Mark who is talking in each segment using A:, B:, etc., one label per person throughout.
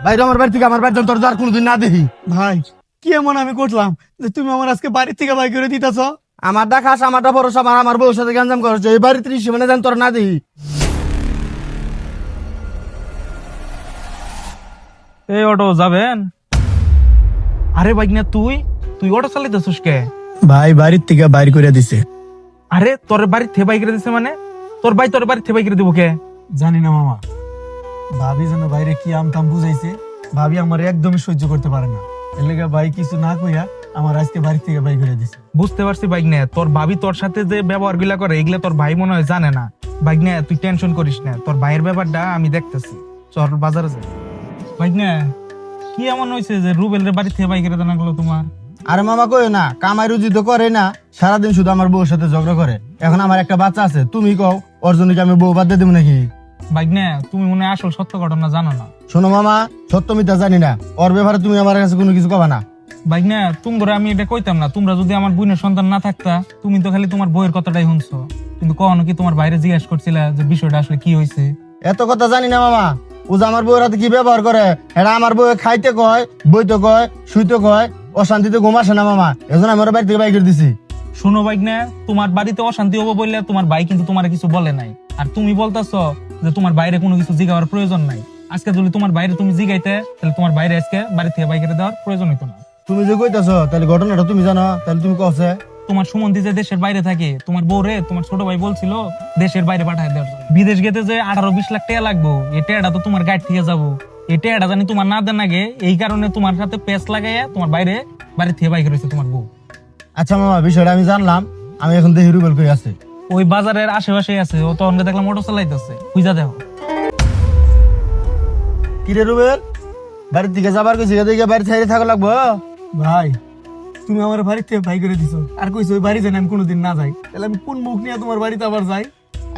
A: বাইরে আমার বাড়ি থেকে আমার বাড়ি তোর আর কোনোদিন না দেখি।
B: ভাই কি এমন আমি করলাম যে তুমি আমার আজকে বাড়ি থেকে বাই করে দিতেছ?
A: আমারটা খাস, আমারটা ভরসা, আমার বউর সাথে গঞ্জাম করছে, এই বাড়িতে মানে জান তোর না দেখি।
C: এই অটো যাবেন? আরে বাইক না, তুই তুই অটো চালাইতেছিস কে?
B: ভাই বাড়ির থেকে বাইর করে দিছে।
C: আরে তোর বাড়ি থেকে বাইক দিছে মানে? তোর ভাই তোর বাড়ি থেকে বাইক দিব কে?
B: জানি না মামা, ভাবি যেন বাইরে কি আমতাম বুঝাইছে। ভাবি আমার একদমই সহ্য করতে পারে না, এর লেগে ভাই কিছু না কইয়া আমার আজকে বাড়ি থেকে বাই করে দিছে।
C: বুঝতে পারছি বাইক না, তোর ভাবি তোর সাথে যে ব্যবহার গুলা করে এগুলা তোর ভাই মনে হয় জানে না। বাইক না, তুই টেনশন করিস না, তোর ভাইয়ের ব্যাপারটা আমি দেখতেছি। চল বাজারে যাই। বাইক না, কি এমন হয়েছে যে রুবেলের বাড়ি থেকে বাইক করে দেনা গেলো তোমার?
A: আরে মামা কই না, কামাই রুজি তো করে না, সারাদিন শুধু আমার বউর সাথে ঝগড়া করে। এখন আমার একটা বাচ্চা আছে, তুমি কও ওর জন্য কি আমি বউ বাদ দিয়ে দেবো নাকি?
C: বাইক না, তুমি মনে হয় আসল সত্য ঘটনা জানো না।
A: শোনো মামা, সত্য মিথ্যা জানি না, ওর ব্যাপারে তুমি আমার কাছে কোনো কিছু কবা না।
C: বাইক না, তোমরা আমি এটা কইতাম না, তোমরা যদি আমার বোনের সন্তান না থাকতা, তুমি তো খালি তোমার বইয়ের কথাটাই শুনছো, কিন্তু কখনো কি তোমার বাইরে জিজ্ঞেস করছিলা যে বিষয়টা আসলে কি হয়েছে?
A: এত কথা জানি না মামা, ও যে আমার বউয়ের হাতে কি ব্যবহার করে, এটা আমার বউ খাইতে কয়, বইতে কয়, শুইতে কয়, অশান্তিতে ঘুম আসে না মামা, এজন্য আমি ওর বাড়ি থেকে বাইক করে দিছি।
C: শোনো বাইক না, তোমার বাড়িতে অশান্তি হবো বললে তোমার ভাই কিন্তু তোমার কিছু বলে নাই, আর তুমি বলতেছো যে তোমার বাইরে কোনো কিছু জিগাবার প্রয়োজন নাই। আজকে যদি তোমার বাইরে তুমি জিগাইতে, তাহলে তোমার বাইরে আজকে বাড়ি থেকে বাইক দেওয়ার প্রয়োজন হইতো না।
A: তুমি যে কইতাছো তাহলে ঘটনাটা তুমি জানো, তাহলে তুমি কছে।
C: তোমার সুমন্তি যে দেশের বাইরে থাকে, তোমার বউরে তোমার ছোট ভাই বলছিল দেশের বাইরে পাঠায় দেওয়ার জন্য। বিদেশ গেতে যে 18-20 লাখ টাকা লাগবো, এই টাকাটা তো তোমার গাইড থেকে যাবো, এই টাকাটা জানি তোমার না দেন আগে, এই কারণে তোমার সাথে পেস লাগাইয়া তোমার বাইরে বাড়ি থেকে বাইক রয়েছে তোমার বউ।
A: আচ্ছা মামা, বিষয়টা আমি জানলাম, আমি এখন দেখি রুবেল কই আছে।
C: ওই বাজারের আশেপাশে আছে, ও তো অন্য দেখলাম মোটর চালাইতেছে, খুঁজা দেখো।
A: কিরে রুবেল, বাড়ির দিকে যাবার কইছি, এদিকে বাড়ি থেকে থাকা লাগবো।
B: ভাই তুমি আমার বাড়ি থেকে বাই করে দিছো, আর কইছো ওই বাড়ি যেন আমি কোনোদিন না যাই, তাহলে আমি কোন মুখ নিয়ে তোমার বাড়িতে আবার যাই?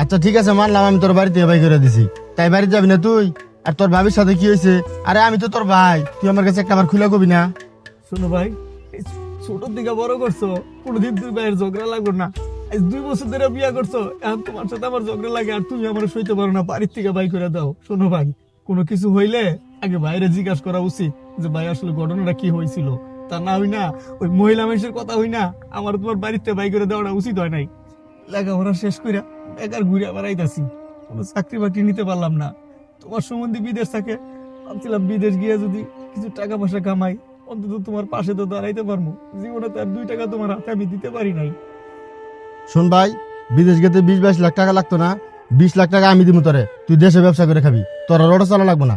A: আচ্ছা ঠিক আছে, মানলাম আমি তোর বাড়ি থেকে বাই করে দিছি, তাই বাড়িতে যাবি না তুই? আর তোর ভাবির সাথে কি হয়েছে? আরে আমি তো তোর ভাই, তুই আমার কাছে একটা আমার খুলে কবি না?
B: শোনো ভাই, এই ছোটর দিকে বড় করছো, কোনোদিন দুই ভাইয়ের ঝগড়া লাগলো না। আজ 2 বছর ধরে বিয়া করছো, এখন তোমার সাথে আমার ঝগড়া লাগে আর তুমি আমার সইতে পারো না, বাড়ির থেকে বাই করে দাও। শোনো ভাই, কোনো কিছু হইলে আগে বাইরে জিজ্ঞাসা করা উচিত যে ভাই আসলে ঘটনাটা কি হয়েছিল। তা না হই না ওই মহিলা মানুষের কথা হই না, আমার তোমার বাড়িতে বাই করে দেওয়াটা উচিত হয় নাই। লেখাপড়া শেষ করে বেকার ঘুরে আবার আইতাছি, কোনো চাকরি বাকরি নিতে পারলাম না। তোমার সম্বন্ধে বিদেশ থাকে, ভাবছিলাম বিদেশ গিয়ে যদি কিছু টাকা পয়সা কামাই, অন্তত তোমার পাশে তো দাঁড়াইতে পারবো। জীবনে তো আর 2 টাকা তোমার হাতে আমি দিতে পারি নাই।
A: শোন ভাই, বিদেশ গেতে 20-22 লাখ টাকা লাগতো না, 20 লাখ টাকা আমি দিব তোরে, তুই দেশে ব্যবসা করে খাবি, তোর আর অটো চালা লাগবো না।